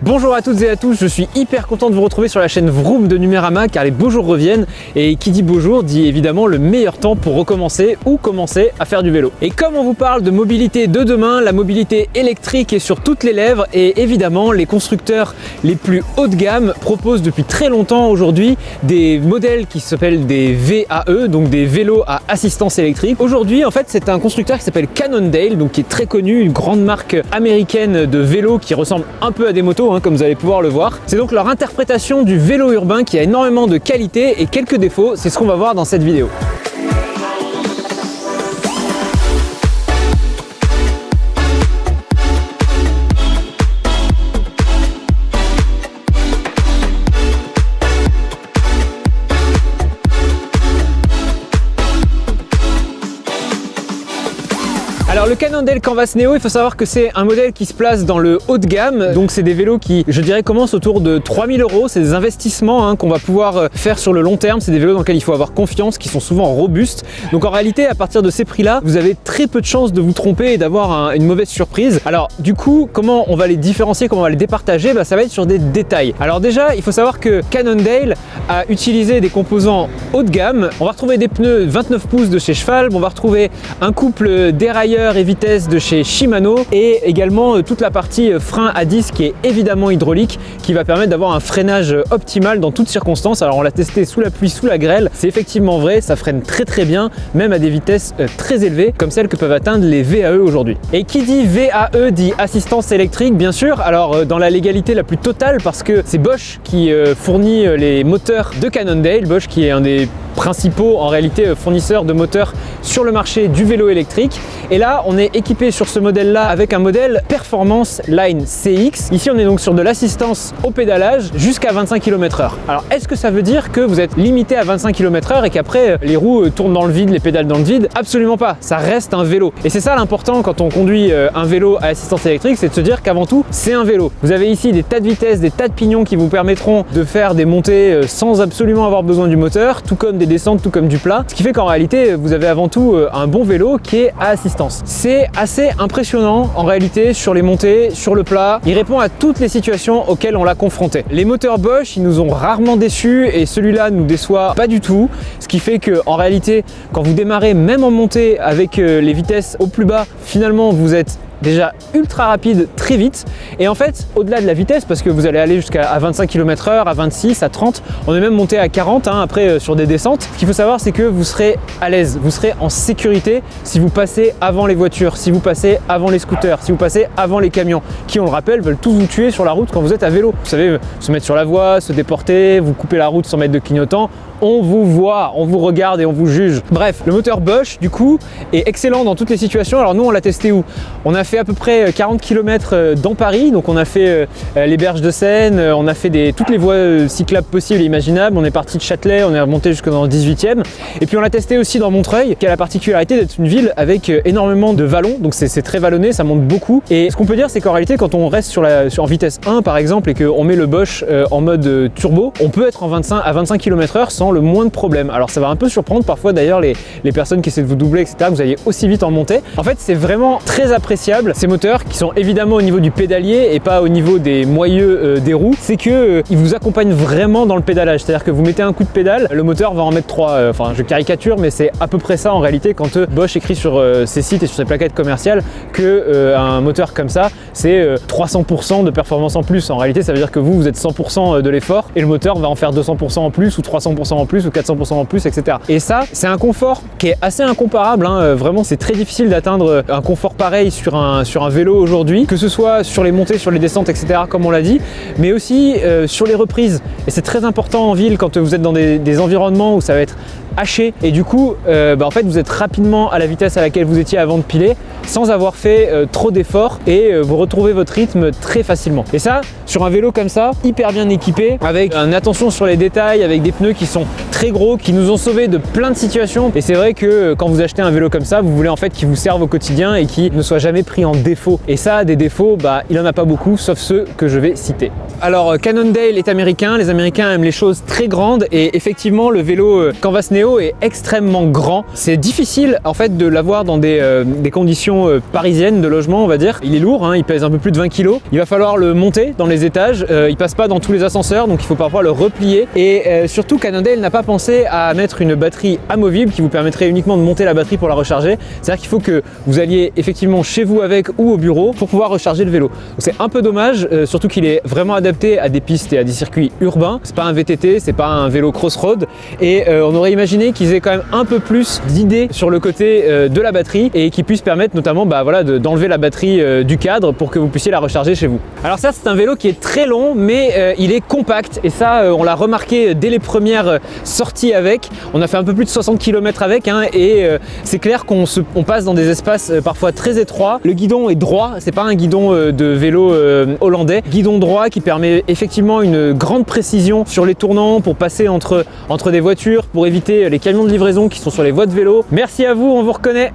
Bonjour à toutes et à tous, je suis hyper content de vous retrouver sur la chaîne Vroom de Numérama car les beaux jours reviennent et qui dit beau jour dit évidemment le meilleur temps pour recommencer ou commencer à faire du vélo. Et comme on vous parle de mobilité de demain, la mobilité électrique est sur toutes les lèvres et évidemment les constructeurs les plus haut de gamme proposent depuis très longtemps aujourd'hui des modèles qui s'appellent des VAE, donc des vélos à assistance électrique. Aujourd'hui en fait c'est un constructeur qui s'appelle Cannondale, donc qui est très connu, une grande marque américaine de vélos qui ressemble un peu à des motos, comme vous allez pouvoir le voir. C'est donc leur interprétation du vélo urbain qui a énormément de qualité et quelques défauts, c'est ce qu'on va voir dans cette vidéo. Alors le Cannondale Canvas Neo, il faut savoir que c'est un modèle qui se place dans le haut de gamme, donc c'est des vélos qui, je dirais, commencent autour de 3000 €. C'est des investissements qu'on va pouvoir faire sur le long terme. C'est des vélos dans lesquels il faut avoir confiance, qui sont souvent robustes. Donc en réalité, à partir de ces prix-là, vous avez très peu de chances de vous tromper et d'avoir une mauvaise surprise. Alors du coup, comment on va les différencier, comment on va les départager? Ça va être sur des détails. Alors déjà, il faut savoir que Cannondale a utilisé des composants haut de gamme. On va retrouver des pneus 29 pouces de chez Schwalbe, on va retrouver un couple dérailleur et vitesse de chez Shimano et également toute la partie frein à disque qui est évidemment hydraulique, qui va permettre d'avoir un freinage optimal dans toutes circonstances. Alors on l'a testé sous la pluie, sous la grêle, c'est effectivement vrai, ça freine très bien, même à des vitesses très élevées comme celles que peuvent atteindre les VAE aujourd'hui. Et qui dit VAE dit assistance électrique bien sûr, alors dans la légalité la plus totale parce que c'est Bosch qui fournit les moteurs de Cannondale, Bosch qui est un des principaux en réalité fournisseurs de moteurs sur le marché du vélo électrique. Et là on est équipé sur ce modèle là avec un modèle Performance Line CX. Ici on est donc sur de l'assistance au pédalage jusqu'à 25 km/h. Alors est-ce que ça veut dire que vous êtes limité à 25 km/h et qu'après les roues tournent dans le vide, les pédales dans le vide? Absolument pas, ça reste un vélo. Et c'est ça l'important quand on conduit un vélo à assistance électrique, c'est de se dire qu'avant tout c'est un vélo. Vous avez ici des tas de vitesses, des tas de pignons qui vous permettront de faire des montées sans absolument avoir besoin du moteur, tout comme des descentes, tout comme du plat, ce qui fait qu'en réalité vous avez avant tout un bon vélo qui est à assistance. C'est assez impressionnant en réalité sur les montées, sur le plat, il répond à toutes les situations auxquelles on l'a confronté. Les moteurs Bosch ils nous ont rarement déçus et celui-là nous déçoit pas du tout, ce qui fait que en réalité quand vous démarrez même en montée avec les vitesses au plus bas, finalement vous êtes déjà ultra rapide très vite et en fait au-delà de la vitesse parce que vous allez aller jusqu'à 25 km/h, à 26, à 30, on est même monté à 40 après sur des descentes. Ce qu'il faut savoir c'est que vous serez à l'aise, vous serez en sécurité si vous passez avant les voitures, si vous passez avant les scooters, si vous passez avant les camions qui on le rappelle veulent tous vous tuer sur la route quand vous êtes à vélo. Vous savez, se mettre sur la voie, se déporter, vous couper la route sans mettre de clignotant, on vous voit, on vous regarde et on vous juge. Bref, le moteur Bosch du coup est excellent dans toutes les situations. Alors nous on l'a testé où? On a fait à peu près 40 km dans Paris, donc on a fait les berges de Seine, on a fait toutes les voies cyclables possibles et imaginables, on est parti de Châtelet, on est remonté jusque dans le 18e et puis on l'a testé aussi dans Montreuil qui a la particularité d'être une ville avec énormément de vallons, donc c'est très vallonné, ça monte beaucoup et ce qu'on peut dire c'est qu'en réalité quand on reste en vitesse 1 par exemple et qu'on met le Bosch en mode turbo, on peut être à 25 km/h sans le moins de problème. Alors ça va un peu surprendre parfois d'ailleurs les personnes qui essaient de vous doubler etc, que vous alliez aussi vite en montée. En fait c'est vraiment très appréciable ces moteurs qui sont évidemment au niveau du pédalier et pas au niveau des moyeux des roues, c'est que ils vous accompagnent vraiment dans le pédalage, c'est-à-dire que vous mettez un coup de pédale, le moteur va en mettre 3, enfin je caricature mais c'est à peu près ça en réalité quand Bosch écrit sur ses sites et sur ses plaquettes commerciales que un moteur comme ça c'est 300% de performance en plus. En réalité ça veut dire que vous êtes 100% de l'effort et le moteur va en faire 200% en plus ou 300% en plus ou 400% en plus etc. Et ça c'est un confort qui est assez incomparable, vraiment c'est très difficile d'atteindre un confort pareil sur un vélo aujourd'hui, que ce soit sur les montées, sur les descentes etc comme on l'a dit, mais aussi sur les reprises et c'est très important en ville quand vous êtes dans des environnements où ça va être haché et du coup en fait vous êtes rapidement à la vitesse à laquelle vous étiez avant de piler sans avoir fait trop d'efforts et vous retrouvez votre rythme très facilement. Et ça sur un vélo comme ça, hyper bien équipé, avec une attention sur les détails, avec des pneus qui sont très gros, qui nous ont sauvés de plein de situations. Et c'est vrai que quand vous achetez un vélo comme ça, vous voulez en fait qu'il vous serve au quotidien et qu'il ne soit jamais pris en défaut. Et ça, des défauts, il en a pas beaucoup, sauf ceux que je vais citer. Alors Cannondale est américain, les Américains aiment les choses très grandes et effectivement le vélo Canvas Neo Neo est extrêmement grand. C'est difficile en fait de l'avoir dans des conditions parisiennes de logement, on va dire. Il est lourd, hein, il pèse un peu plus de 20 kg. Il va falloir le monter dans les étages. Il passe pas dans tous les ascenseurs, donc il faut parfois le replier. Et surtout, Cannondale n'a pas pensé à mettre une batterie amovible qui vous permettrait uniquement de monter la batterie pour la recharger. C'est-à-dire qu'il faut que vous alliez effectivement chez vous avec ou au bureau pour pouvoir recharger le vélo. C'est un peu dommage, surtout qu'il est vraiment adapté à des pistes et à des circuits urbains. C'est pas un VTT, c'est pas un vélo cross-road. Et on aurait imaginé qu'ils aient quand même un peu plus d'idées sur le côté de la batterie et qu'ils puissent permettre notamment voilà, d'enlever la batterie du cadre pour que vous puissiez la recharger chez vous. Alors ça, c'est un vélo qui est très long, mais il est compact. Et ça, on l'a remarqué dès les premières sorties avec. On a fait un peu plus de 60 km avec, hein, et c'est clair qu'on passe dans des espaces parfois très étroits. Le guidon est droit, c'est pas un guidon de vélo hollandais. Guidon droit qui permet effectivement une grande précision sur les tournants pour passer entre des voitures, pour éviter les camions de livraison qui sont sur les voies de vélo. Merci à vous, on vous reconnaît.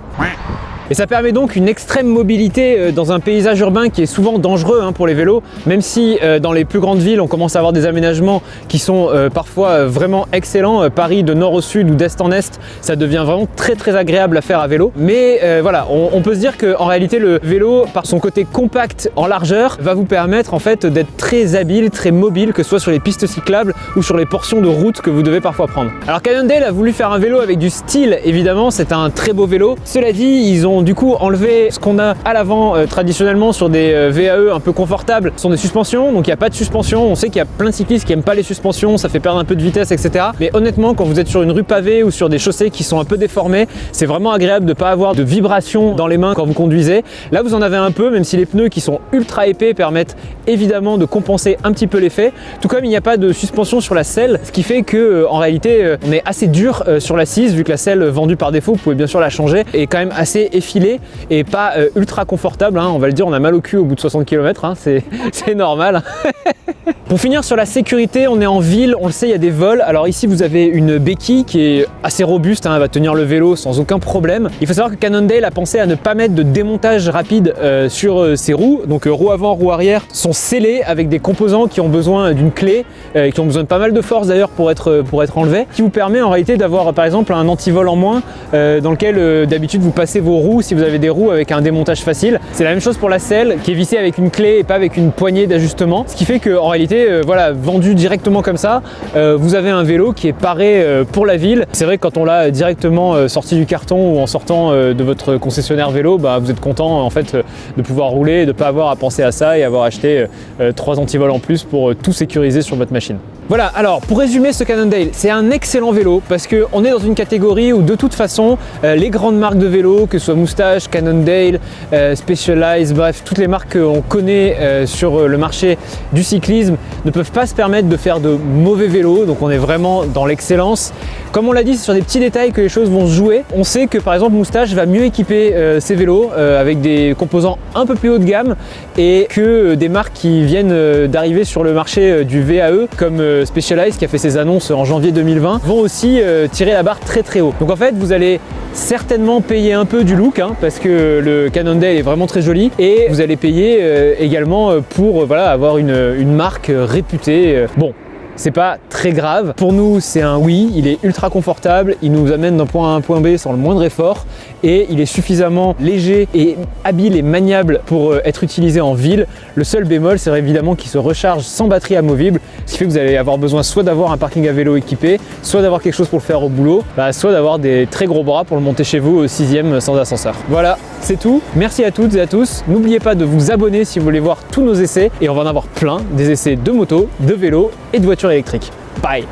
Et ça permet donc une extrême mobilité dans un paysage urbain qui est souvent dangereux pour les vélos, même si dans les plus grandes villes on commence à avoir des aménagements qui sont parfois vraiment excellents. Paris de nord au sud ou d'est en est, ça devient vraiment très agréable à faire à vélo. Mais voilà, on peut se dire qu'en réalité le vélo, par son côté compact en largeur, va vous permettre en fait d'être très habile, très mobile, que ce soit sur les pistes cyclables ou sur les portions de route que vous devez parfois prendre. Alors Cannondale a voulu faire un vélo avec du style, évidemment, c'est un très beau vélo. Cela dit, ils ont du coup enlevé ce qu'on a à l'avant traditionnellement sur des VAE un peu confortables. Ce sont des suspensions, donc il n'y a pas de suspension. On sait qu'il y a plein de cyclistes qui n'aiment pas les suspensions, ça fait perdre un peu de vitesse, etc. Mais honnêtement, quand vous êtes sur une rue pavée ou sur des chaussées qui sont un peu déformées, c'est vraiment agréable de ne pas avoir de vibration dans les mains quand vous conduisez. Là, vous en avez un peu, même si les pneus qui sont ultra épais permettent évidemment de compenser un petit peu l'effet. Tout comme il n'y a pas de suspension sur la selle, ce qui fait que en réalité, on est assez dur sur l'assise, vu que la selle vendue par défaut, vous pouvez bien sûr la changer, est quand même assez effilée et pas ultra confortable, hein. On va le dire, on a mal au cul au bout de 60 km, hein. C'est normal. Pour finir sur la sécurité, on est en ville, on le sait, il y a des vols. Alors ici vous avez une béquille qui est assez robuste, hein, elle va tenir le vélo sans aucun problème. Il faut savoir que Cannondale a pensé à ne pas mettre de démontage rapide sur ses roues. Donc roues avant, roues arrière sont scellées avec des composants qui ont besoin d'une clé, qui ont besoin de pas mal de force d'ailleurs pour être enlevés, qui vous permet en réalité d'avoir par exemple un antivol en moins dans lequel d'habitude vous passez vos roues si vous avez des roues avec un démontage facile. C'est la même chose pour la selle qui est vissée avec une clé et pas avec une poignée d'ajustement, ce qui fait que en réalité voilà, vendu directement comme ça, vous avez un vélo qui est paré pour la ville. C'est vrai que quand on l'a directement sorti du carton ou en sortant de votre concessionnaire vélo, bah, vous êtes content en fait de pouvoir rouler, de ne pas avoir à penser à ça et avoir acheté 3 antivols en plus pour tout sécuriser sur votre machine. Voilà, alors pour résumer ce Cannondale, c'est un excellent vélo parce qu'on est dans une catégorie où de toute façon les grandes marques de vélo, que ce soit Moustache, Cannondale, Specialized, bref, toutes les marques qu'on connaît sur le marché du cyclisme ne peuvent pas se permettre de faire de mauvais vélos, donc on est vraiment dans l'excellence. Comme on l'a dit, c'est sur des petits détails que les choses vont se jouer. On sait que par exemple Moustache va mieux équiper ses vélos avec des composants un peu plus haut de gamme et que des marques qui viennent d'arriver sur le marché du VAE comme Specialized qui a fait ses annonces en janvier 2020 vont aussi tirer la barre très haut. Donc en fait vous allez certainement payer un peu du look parce que le Cannondale est vraiment très joli et vous allez payer également pour voilà, avoir une marque réputée. Bon, c'est pas très grave. Pour nous, c'est un oui, il est ultra confortable, il nous amène d'un point A à un point B sans le moindre effort et il est suffisamment léger et habile et maniable pour être utilisé en ville. Le seul bémol, c'est évidemment qu'il se recharge sans batterie amovible, ce qui fait que vous allez avoir besoin soit d'avoir un parking à vélo équipé, soit d'avoir quelque chose pour le faire au boulot, soit d'avoir des très gros bras pour le monter chez vous au 6e sans ascenseur. Voilà, c'est tout. Merci à toutes et à tous. N'oubliez pas de vous abonner si vous voulez voir tous nos essais et on va en avoir plein, des essais de moto, de vélo et de voitures électriques. Bye!